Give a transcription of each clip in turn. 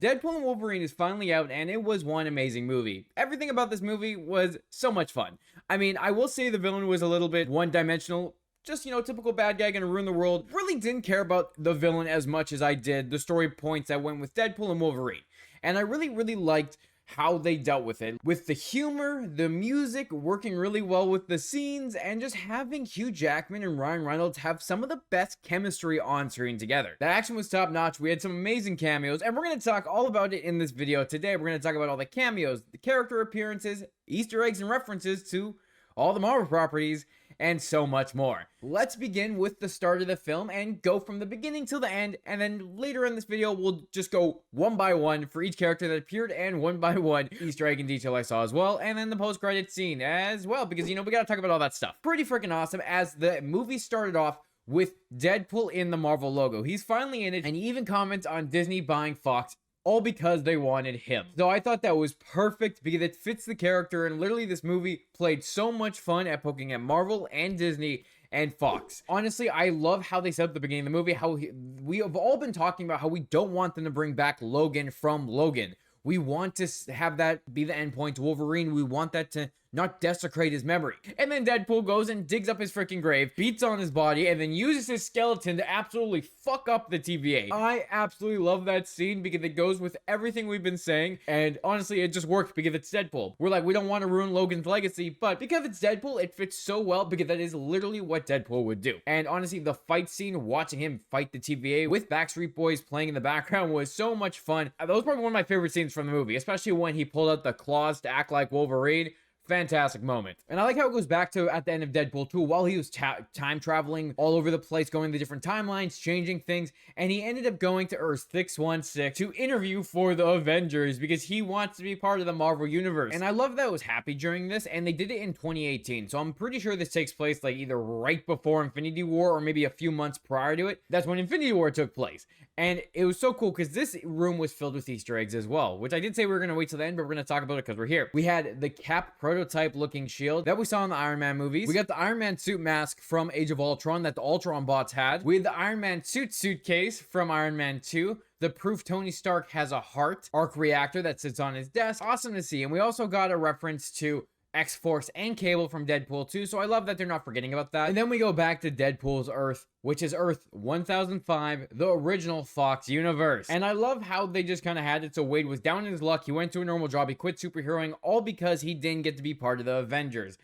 Deadpool and Wolverine is finally out, and it was one amazing movie. Everything about this movie was so much fun. I mean, I will say the villain was a little bit one-dimensional. Just, typical bad guy gonna ruin the world. Really didn't care about the villain as much as I did the story points that went with Deadpool and Wolverine. And I really liked how they dealt with it. With the humor, the music, working really well with the scenes, and just having Hugh Jackman and Ryan Reynolds have some of the best chemistry on screen together. The action was top notch, we had some amazing cameos, and we're going to talk all about it in this video today. We're going to talk about all the cameos, the character appearances, Easter eggs and references to all the Marvel properties, and so much more. Let's begin with the start of the film and go from the beginning till the end, and then later in this video we'll just go one by one for each character that appeared and one by one Easter egg and detail I saw as well, and then the post-credit scene as well, because we gotta talk about all that stuff. Pretty freaking awesome, as the movie started off with Deadpool in the Marvel logo. He's finally in it, and he even comments on Disney buying Fox, all because they wanted him. So I thought that was perfect because it fits the character, and literally this movie played so much fun at poking at Marvel and Disney and Fox. Honestly, I love how they set up the beginning of the movie, we have all been talking about how we don't want them to bring back Logan from Logan. We want to have that be the end point to Wolverine. We want that to not desecrate his memory. And then Deadpool goes and digs up his freaking grave, beats on his body, and then uses his skeleton to absolutely fuck up the TVA. I absolutely love that scene because it goes with everything we've been saying, and honestly, it just worked because it's Deadpool. We're like, we don't want to ruin Logan's legacy, but because it's Deadpool, it fits so well because that is literally what Deadpool would do. And honestly, the fight scene, watching him fight the TVA with Backstreet Boys playing in the background was so much fun. That was probably one of my favorite scenes from the movie, especially when he pulled out the claws to act like Wolverine. Fantastic moment. And I like how it goes back to at the end of Deadpool 2, while he was time traveling all over the place, going to different timelines, changing things, and he ended up going to Earth 616 to interview for the Avengers because he wants to be part of the Marvel Universe. And I love that it was happy during this, and they did it in 2018, so I'm pretty sure this takes place like either right before Infinity War or maybe a few months prior to it. That's when Infinity War took place. And it was so cool because this room was filled with Easter eggs as well, which I did say we were going to wait till the end, but we're going to talk about it because we're here. We had the Cap prototype looking shield that we saw in the Iron Man movies. We got the Iron Man suit mask from Age of Ultron that the Ultron bots had. We had the Iron Man suitcase from Iron Man 2. The proof Tony Stark has a heart arc reactor that sits on his desk. Awesome to see. And we also got a reference to X-Force and Cable from Deadpool 2, so I love that they're not forgetting about that. And then we go back to Deadpool's Earth, which is Earth 1005, the original Fox universe. And I love how they just kind of had it so Wade was down in his luck, he went to a normal job, he quit superheroing, all because he didn't get to be part of the Avengers.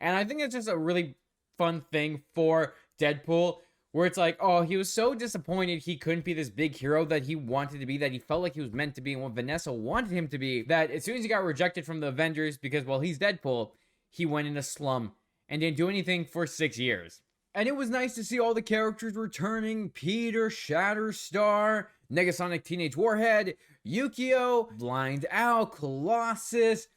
And I think it's just a really fun thing for Deadpool, where it's like, oh, he was so disappointed he couldn't be this big hero that he wanted to be, that he felt like he was meant to be, and what Vanessa wanted him to be, that as soon as he got rejected from the Avengers because, well, he's Deadpool, he went in a slum and didn't do anything for 6 years. And it was nice to see all the characters returning: Peter, Shatterstar, Negasonic Teenage Warhead, Yukio, Blind Owl, Colossus.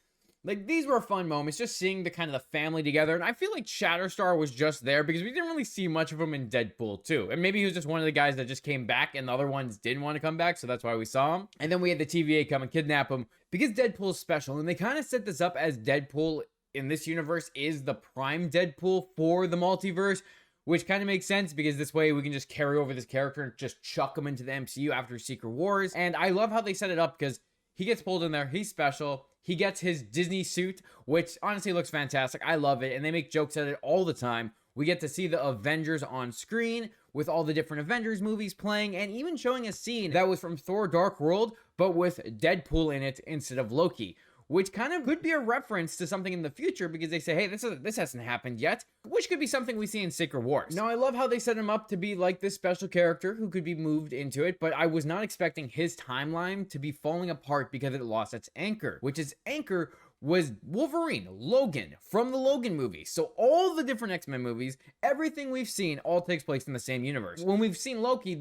Like, these were fun moments, just seeing the kind of the family together. And I feel like Shatterstar was just there because we didn't really see much of him in Deadpool 2. And maybe he was just one of the guys that just came back and the other ones didn't want to come back, so that's why we saw him. And then we had the TVA come and kidnap him because Deadpool is special. And they kind of set this up as Deadpool in this universe is the prime Deadpool for the multiverse, which kind of makes sense because this way we can just carry over this character and just chuck him into the MCU after Secret Wars. And I love how they set it up because he gets pulled in there, he's special. He gets his Disney suit, which honestly looks fantastic. I love it, and they make jokes at it all the time. We get to see the Avengers on screen with all the different Avengers movies playing, and even showing a scene that was from Thor: Dark World, but with Deadpool in it instead of Loki, which kind of could be a reference to something in the future because they say, hey, this hasn't happened yet, which could be something we see in Secret Wars. Now, I love how they set him up to be like this special character who could be moved into it, but I was not expecting his timeline to be falling apart because it lost its anchor, which is anchor was Wolverine, Logan, from the Logan movie. So all the different X-Men movies, everything we've seen all takes place in the same universe. When we've seen Loki,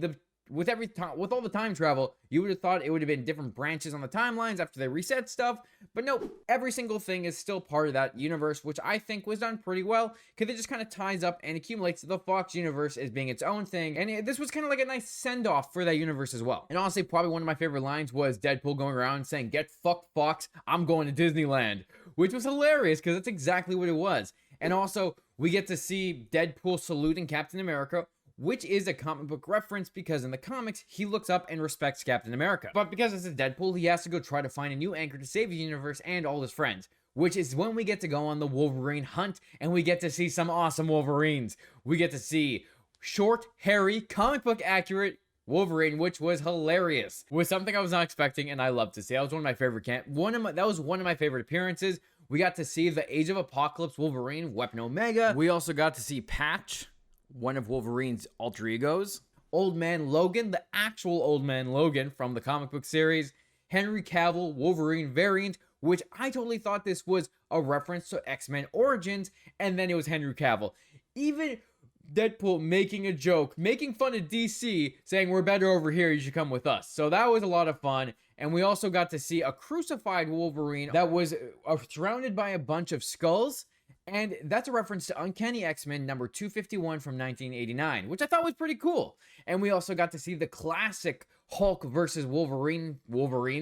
with all the time travel, you would have thought it would have been different branches on the timelines after they reset stuff, but no, every single thing is still part of that universe, which I think was done pretty well, because it just kind of ties up and accumulates the Fox universe as being its own thing, and this was kind of like a nice send-off for that universe as well. And honestly, probably one of my favorite lines was Deadpool going around saying, "Get fucked, Fox, I'm going to Disneyland," which was hilarious, because that's exactly what it was. And also, we get to see Deadpool saluting Captain America, which is a comic book reference because in the comics, he looks up and respects Captain America. But because it's a Deadpool, he has to go try to find a new anchor to save the universe and all his friends, which is when we get to go on the Wolverine hunt and we get to see some awesome Wolverines. We get to see short, hairy, comic book accurate Wolverine, which was hilarious. Was something I was not expecting, and I love to see. That was one of my favorite that was one of my favorite appearances. We got to see the Age of Apocalypse Wolverine, Weapon Omega. We also got to see Patch, one of Wolverine's alter egos. Old Man Logan, the actual Old Man Logan from the comic book series. Henry Cavill, Wolverine variant, which I totally thought this was a reference to X-Men Origins, and then it was Henry Cavill. Even Deadpool making a joke, making fun of DC, saying we're better over here, you should come with us. So that was a lot of fun. And we also got to see a crucified Wolverine that was surrounded by a bunch of skulls. And that's a reference to Uncanny X-Men number 251 from 1989, which I thought was pretty cool. And we also got to see the classic Hulk versus Wolverine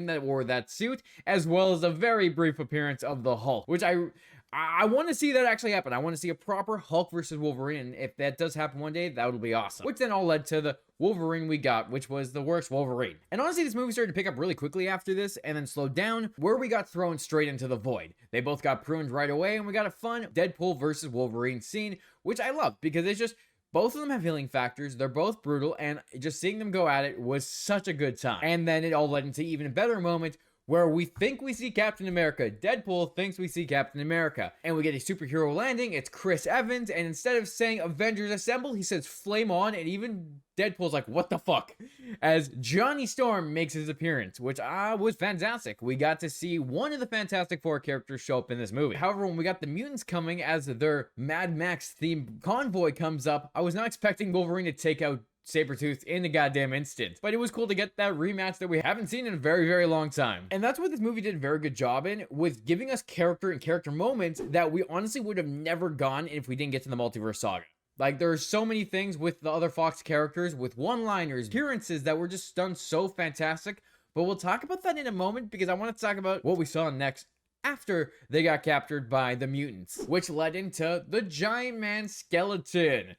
that wore that suit, as well as a very brief appearance of the Hulk, which I want to see that actually happen. I want to see a proper Hulk versus Wolverine, and if that does happen one day, that would be awesome. Which then all led to the Wolverine we got, which was the worst Wolverine. And honestly, this movie started to pick up really quickly after this, and then slowed down, where we got thrown straight into the void. They both got pruned right away, and we got a fun Deadpool versus Wolverine scene, which I love, because it's just, both of them have healing factors, they're both brutal, and just seeing them go at it was such a good time. And then it all led into even a better moment, where we think we see Captain America. Deadpool thinks we see Captain America. And we get a superhero landing. It's Chris Evans. And instead of saying Avengers Assemble, he says Flame On. And even Deadpool's like, what the fuck? As Johnny Storm makes his appearance, which was fantastic. We got to see one of the Fantastic Four characters show up in this movie. However, when we got the mutants coming as their Mad Max themed convoy comes up, I was not expecting Wolverine to take out Sabretooth in the goddamn instant. But it was cool to get that rematch that we haven't seen in a very, very long time. And that's what this movie did a very good job in, with giving us character and character moments that we honestly would have never gone if we didn't get to the multiverse saga. Like, there are so many things with the other Fox characters, with one-liners, appearances that were just done so fantastic. But we'll talk about that in a moment, because I want to talk about what we saw next after they got captured by the mutants, which led into the Giant Man skeleton.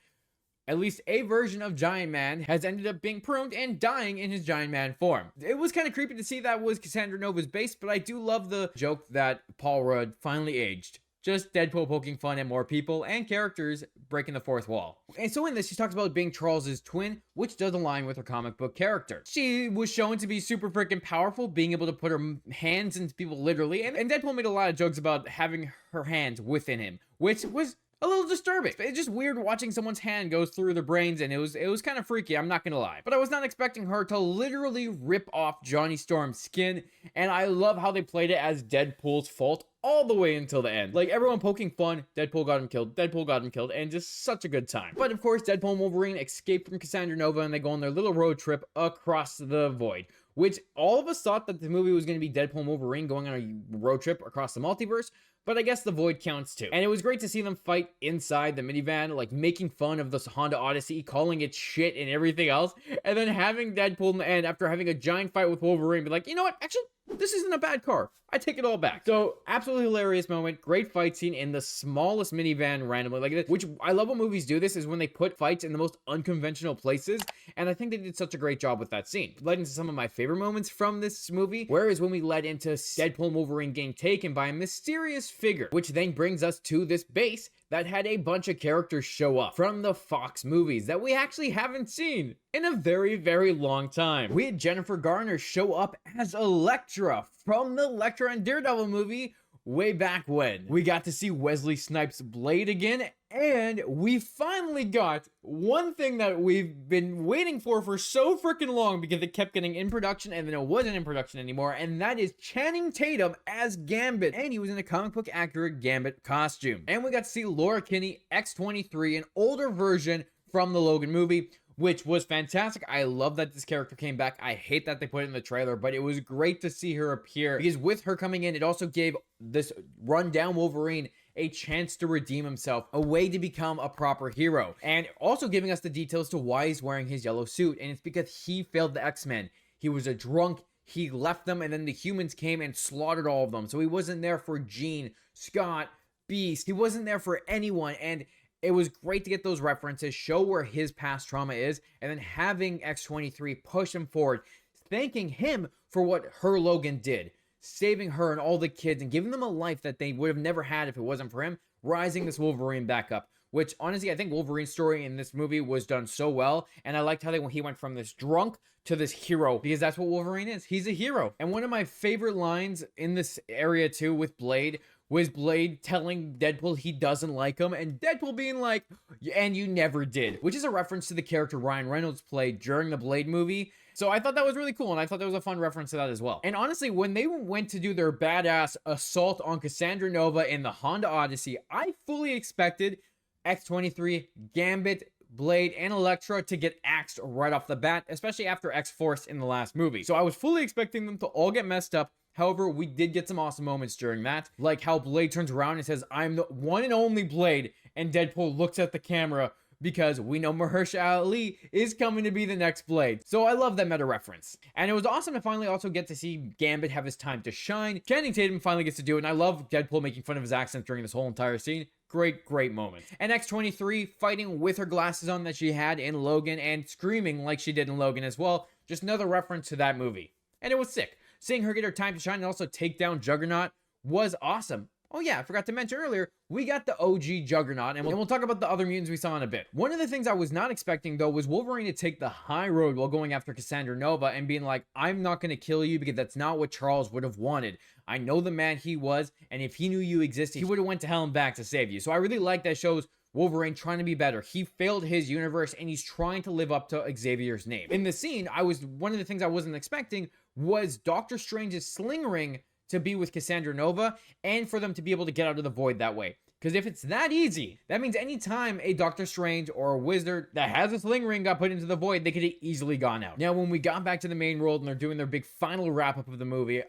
At least a version of Giant Man has ended up being pruned and dying in his Giant Man form. It was kind of creepy to see that was Cassandra Nova's base, but I do love the joke that Paul Rudd finally aged. Just Deadpool poking fun at more people and characters breaking the fourth wall. And so in this, she talks about being Charles's twin, which does align with her comic book character. She was shown to be super freaking powerful, being able to put her hands into people literally, and Deadpool made a lot of jokes about having her hands within him, which was a little disturbing. It's just weird watching someone's hand go through their brains, and it was kind of freaky, I'm not gonna lie. But I was not expecting her to literally rip off Johnny Storm's skin, and I love how they played it as Deadpool's fault all the way until the end. Like, everyone poking fun, Deadpool got him killed, and just such a good time. But of course, Deadpool and Wolverine escape from Cassandra Nova, and they go on their little road trip across the void, which all of us thought that the movie was going to be Deadpool and Wolverine going on a road trip across the multiverse, but I guess the void counts too. And it was great to see them fight inside the minivan, like making fun of this Honda Odyssey, calling it shit and everything else, and then having Deadpool in the end, after having a giant fight with Wolverine, be like, you know what, actually, this isn't a bad car. I take it all back. So, absolutely hilarious moment. Great fight scene in the smallest minivan randomly like this, which I love when movies do this, is when they put fights in the most unconventional places, and I think they did such a great job with that scene. Led into some of my favorite moments from this movie, whereas when we led into Deadpool and Wolverine getting taken by a mysterious figure, which then brings us to this base that had a bunch of characters show up from the Fox movies that we actually haven't seen in a very, very long time. We had Jennifer Garner show up as Elektra from the Elektra and Daredevil movie way back when. We got to see Wesley Snipes' Blade again, and we finally got one thing that we've been waiting for so freaking long, because it kept getting in production and then it wasn't in production anymore, and that is Channing Tatum as Gambit, and he was in a comic book accurate Gambit costume. And we got to see Laura Kinney, X-23, an older version from the Logan movie, which was fantastic. I love that this character came back. I hate that they put it in the trailer, but it was great to see her appear, because with her coming in, it also gave this rundown Wolverine a chance to redeem himself, a way to become a proper hero, and also giving us the details to why he's wearing his yellow suit. And it's because he failed the X-Men. He was a drunk, he left them, and then the humans came and slaughtered all of them. So he wasn't there for Jean, Scott, Beast. He wasn't there for anyone, and It was great to get those references, show where his past trauma is, and then having X-23 push him forward, thanking him for what her Logan did, saving her and all the kids and giving them a life that they would have never had if it wasn't for him, rising this Wolverine back up. Which, honestly, I think Wolverine's story in this movie was done so well, and I liked how he went from this drunk to this hero, because that's what Wolverine is. He's a hero. And one of my favorite lines in this area, too, with Blade, was Blade telling Deadpool he doesn't like him, and Deadpool being like, and you never did, which is a reference to the character Ryan Reynolds played during the Blade movie. So I thought that was really cool, and I thought that was a fun reference to that as well. And honestly, when they went to do their badass assault on Cassandra Nova in the Honda Odyssey, I fully expected X-23, Gambit, Blade, and Elektra to get axed right off the bat, especially after X-Force in the last movie. So I was fully expecting them to all get messed up. However, we did get some awesome moments during that, like how Blade turns around and says, "I'm the one and only Blade," and Deadpool looks at the camera because we know Mahershala Ali is coming to be the next Blade. So I love that meta reference. And it was awesome to finally also get to see Gambit have his time to shine. Channing Tatum finally gets to do it, and I love Deadpool making fun of his accent during this whole entire scene. Great moment. And X-23 fighting with her glasses on that she had in Logan and screaming like she did in Logan as well. Just another reference to that movie. And it was sick. Seeing her get her time to shine and also take down Juggernaut was awesome. Oh yeah, I forgot to mention earlier, we got the OG Juggernaut, and we'll talk about the other mutants we saw in a bit. One of the things I was not expecting, though, was Wolverine to take the high road while going after Cassandra Nova and being like, "I'm not going to kill you because that's not what Charles would have wanted. I know the man he was, and if he knew you existed, he would have went to hell and back to save you." So I really like that shows Wolverine trying to be better. He failed his universe, and he's trying to live up to Xavier's name. In the scene, one of the things I wasn't expecting was Doctor Strange's sling ring to be with Cassandra Nova, and for them to be able to get out of the void that way. Because if it's that easy, that means anytime a Doctor Strange or a wizard that has a sling ring got put into the void, they could have easily gone out. Now, when we got back to the main world and they're doing their big final wrap-up of the movie,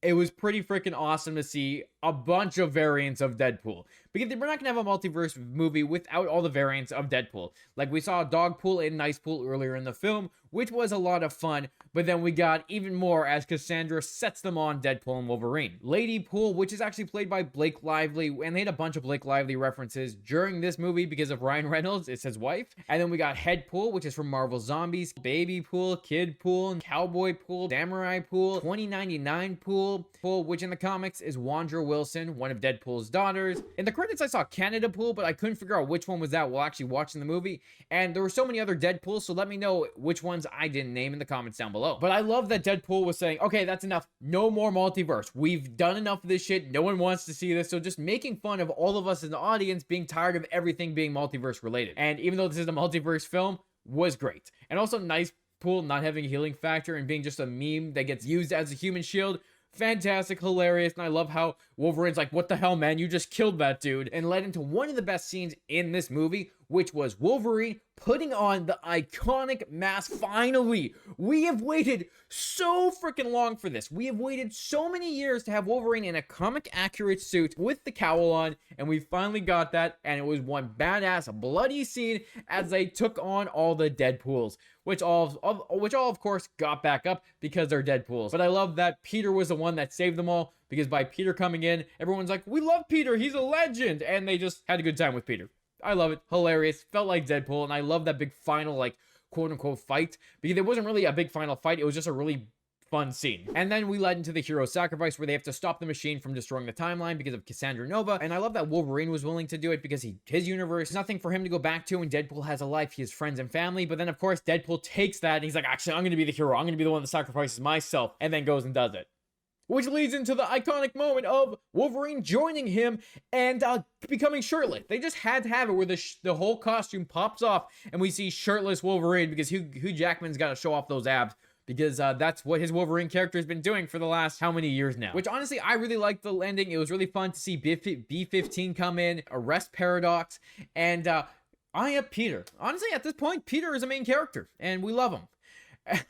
it was pretty freaking awesome to see a bunch of variants of Deadpool. Because we're not going to have a multiverse movie without all the variants of Deadpool. Like we saw Dogpool and Nicepool earlier in the film, which was a lot of fun. But then we got even more as Cassandra sets them on Deadpool and Wolverine. Lady Pool, which is actually played by Blake Lively, and they had a bunch of Blake Lively references during this movie because of Ryan Reynolds, it's his wife. And then we got Headpool, which is from Marvel Zombies, Baby Pool, Kid Pool, Cowboy Pool, Samurai Pool, 2099 Pool, which in the comics is Wandra Wilson, one of Deadpool's daughters. In the credits I saw Canada Pool, but I couldn't figure out which one was that while actually watching the movie. And there were so many other Deadpools, so let me know which ones I didn't name in the comments down below. But I love that Deadpool was saying, okay, that's enough. No more multiverse. We've done enough of this shit. No one wants to see this. So just making fun of all of us in the audience being tired of everything being multiverse related. And even though this is a multiverse film, was great. And also Nicepool not having a healing factor and being just a meme that gets used as a human shield. Fantastic, hilarious, and I love how Wolverine's like, "What the hell, man? You just killed that dude," and led into one of the best scenes in this movie, which was Wolverine putting on the iconic mask. Finally, we have waited so freaking long for this. We have waited so many years to have Wolverine in a comic accurate suit with the cowl on, and we finally got that, and it was one badass bloody scene as they took on all the Deadpools, which all of course got back up because they're Deadpools. But I love that Peter was the one that saved them all, because by Peter coming in, everyone's like, "We love Peter, he's a legend," and they just had a good time with Peter. I love it. Hilarious. Felt like Deadpool. And I love that big final, like, quote-unquote fight. Because it wasn't really a big final fight. It was just a really fun scene. And then we led into the hero sacrifice where they have to stop the machine from destroying the timeline because of Cassandra Nova. And I love that Wolverine was willing to do it because his universe, nothing for him to go back to, and Deadpool has a life. He has friends and family. But then, of course, Deadpool takes that and he's like, "Actually, I'm going to be the hero. I'm going to be the one that sacrifices myself," and then goes and does it. Which leads into the iconic moment of Wolverine joining him and becoming shirtless. They just had to have it where the whole costume pops off and we see shirtless Wolverine because Hugh Jackman's got to show off those abs because that's what his Wolverine character has been doing for the last how many years now. Which honestly, I really liked the ending. It was really fun to see B-15 come in, arrest Paradox, and I am Peter. Honestly, at this point, Peter is a main character and we love him.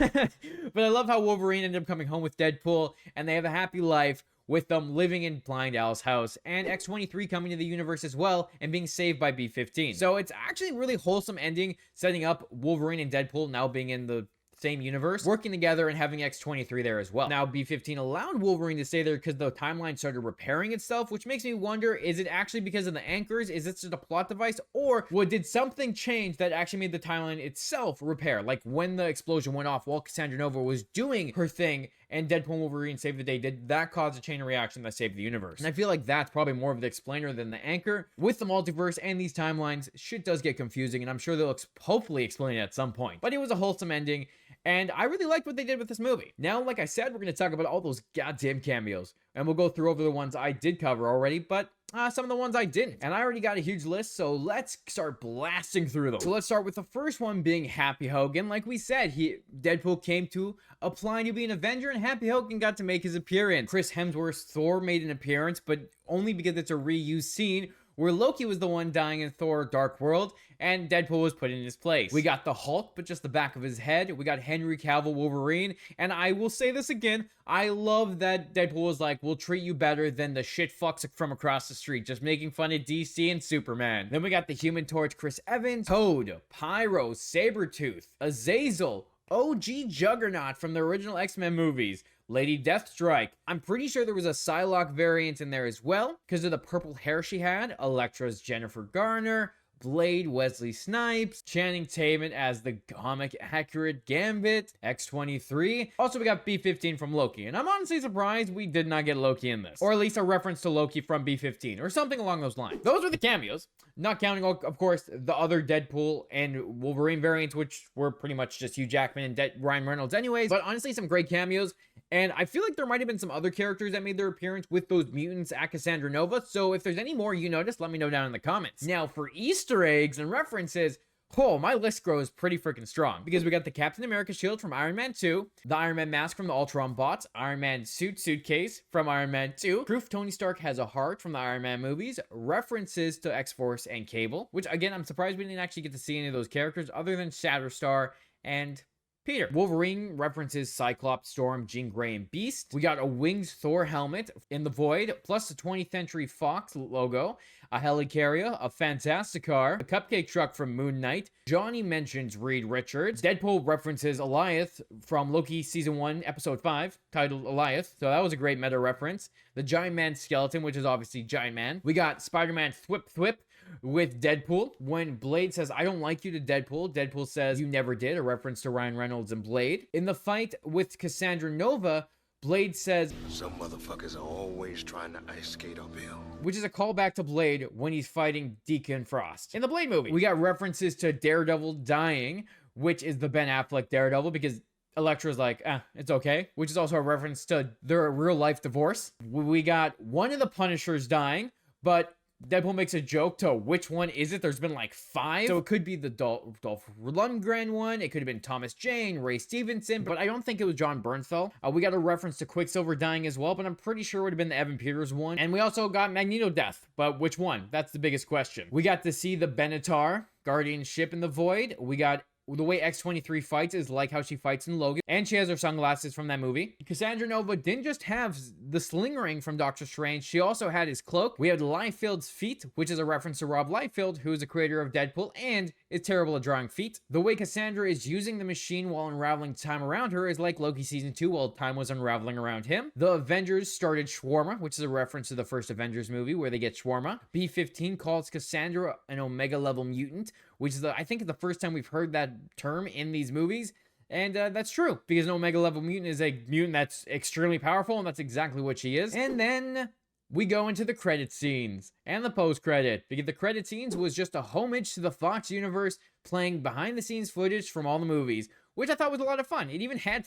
But I love how Wolverine ended up coming home with Deadpool, and they have a happy life with them living in Blind Al's house, and X-23 coming to the universe as well and being saved by B-15. So it's actually a really wholesome ending, setting up Wolverine and Deadpool now being in the same universe, working together and having X-23 there as well. Now, B-15 allowed Wolverine to stay there because the timeline started repairing itself, which makes me wonder, is it actually because of the anchors? Is this just a plot device? Or did something change that actually made the timeline itself repair? Like when the explosion went off while Cassandra Nova was doing her thing and Deadpool and Wolverine saved the day, did that cause a chain of reaction that saved the universe? And I feel like that's probably more of the explainer than the anchor. With the multiverse and these timelines, shit does get confusing, and I'm sure they'll hopefully explain it at some point. But it was a wholesome ending, and I really liked what they did with this movie. Now, like I said, we're going to talk about all those goddamn cameos, and we'll go through over the ones I did cover already, but some of the ones I didn't. And I already got a huge list, so let's start blasting through them. So let's start with the first one being Happy Hogan. Like we said, Deadpool came to applying to be an Avenger, and Happy Hogan got to make his appearance. Chris Hemsworth's Thor made an appearance, but only because it's a reused scene where Loki was the one dying in Thor Dark World, and Deadpool was put in his place. We got the Hulk, but just the back of his head. We got Henry Cavill Wolverine, and I will say this again, I love that Deadpool was like, we'll treat you better than the shit fucks from across the street, just making fun of DC and Superman. Then we got the Human Torch Chris Evans, Toad, Pyro, Sabretooth, Azazel, OG Juggernaut from the original X-Men movies, Lady Deathstrike. I'm pretty sure there was a Psylocke variant in there as well, because of the purple hair she had. Elektra's Jennifer Garner, Blade, Wesley Snipes, Channing Tatum as the comic accurate Gambit, X-23. Also, we got B-15 from Loki, and I'm honestly surprised we did not get Loki in this, or at least a reference to Loki from B-15, or something along those lines. Those were the cameos, not counting, of course, the other Deadpool and Wolverine variants, which were pretty much just Hugh Jackman and Ryan Reynolds anyways, but honestly, some great cameos. And I feel like there might have been some other characters that made their appearance with those mutants at Cassandra Nova. So if there's any more you notice, let me know down in the comments. Now for Easter eggs and references, oh, my list grows pretty freaking strong, because we got the Captain America shield from Iron Man 2, the Iron Man mask from the Ultron bots, Iron Man suitcase from Iron Man 2, proof Tony Stark has a heart from the Iron Man movies, references to X-Force and Cable, which again, I'm surprised we didn't actually get to see any of those characters other than Shatterstar and Peter. Wolverine references Cyclops, Storm, Jean Grey, and Beast. We got a winged Thor helmet in the Void, plus the 20th Century Fox logo, a helicarrier, a Fantasticar, a cupcake truck from Moon Knight. Johnny mentions Reed Richards. Deadpool references Eliath from Loki Season 1, Episode 5, titled Eliath, so that was a great meta reference. The Giant Man skeleton, which is obviously Giant Man. We got Spider-Man Thwip with Deadpool. When Blade says, I don't like you to Deadpool, Deadpool says, you never did, a reference to Ryan Reynolds and Blade. In the fight with Cassandra Nova, Blade says, some motherfuckers are always trying to ice skate uphill, which is a callback to Blade when he's fighting Deacon Frost. In the Blade movie, we got references to Daredevil dying, which is the Ben Affleck Daredevil, because Elektra's like, it's okay, which is also a reference to their real-life divorce. We got one of the Punishers dying, but Deadpool makes a joke to which one is it? There's been like 5. So it could be the Dolph Lundgren one. It could have been Thomas Jane, Ray Stevenson, but I don't think it was John Bernthal. We got a reference to Quicksilver dying as well, but I'm pretty sure it would have been the Evan Peters one. And we also got Magneto death, but which one? That's the biggest question. We got to see the Benatar Guardian ship in the Void. We got the way X-23 fights is like how she fights in Logan, and she has her sunglasses from that movie. Cassandra Nova didn't just have the sling ring from Doctor Strange, she also had his cloak. We had Liefeld's feet, which is a reference to Rob Liefeld, who is the creator of Deadpool and is terrible at drawing feet. The way Cassandra is using the machine while unraveling time around her is like Loki Season 2 while time was unraveling around him. The Avengers started Shawarma, which is a reference to the first Avengers movie where they get shawarma. B-15 calls Cassandra an Omega level mutant, which is I think the first time we've heard that term in these movies. And that's true, because an Omega level mutant is a mutant that's extremely powerful, and that's exactly what she is. And then we go into the credit scenes and the post-credit, because the credit scenes was just a homage to the Fox universe, playing behind-the-scenes footage from all the movies, which I thought was a lot of fun. It even had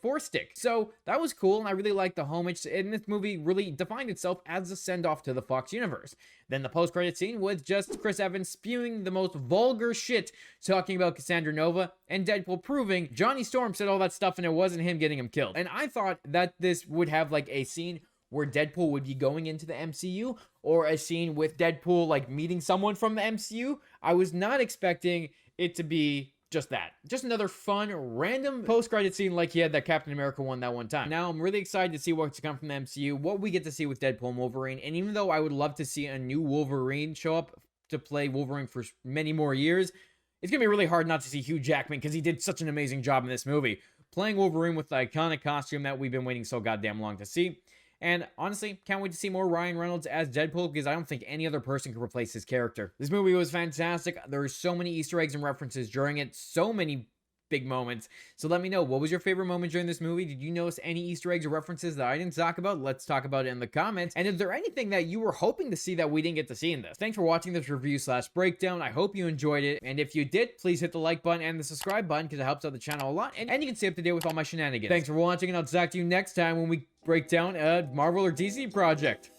Four Stick, so that was cool, and I really liked the homage, and this movie really defined itself as a send-off to the Fox universe. Then the post-credit scene was just Chris Evans spewing the most vulgar shit, talking about Cassandra Nova, and Deadpool proving Johnny Storm said all that stuff and it wasn't him getting him killed. And I thought that this would have like a scene where Deadpool would be going into the MCU, or a scene with Deadpool like meeting someone from the MCU. I was not expecting it to be just that. Just another fun, random post-credit scene like he had that Captain America one that one time. Now, I'm really excited to see what's to come from the MCU, what we get to see with Deadpool and Wolverine, and even though I would love to see a new Wolverine show up to play Wolverine for many more years, It's gonna be really hard not to see Hugh Jackman because he did such an amazing job in this movie, playing Wolverine with the iconic costume that we've been waiting so goddamn long to see. And honestly, can't wait to see more Ryan Reynolds as Deadpool because I don't think any other person could replace his character. This movie was fantastic. There were so many Easter eggs and references during it, so many big moments. So let me know, what was your favorite moment during this movie? Did you notice any Easter eggs or references that I didn't talk about? Let's talk about it in the comments. And is there anything that you were hoping to see that we didn't get to see in this? Thanks for watching this review/breakdown. I hope you enjoyed it. And if you did, please hit the like button and the subscribe button because it helps out the channel a lot. And you can stay up to date with all my shenanigans. Thanks for watching, and I'll talk to you next time when we break down a Marvel or DC project.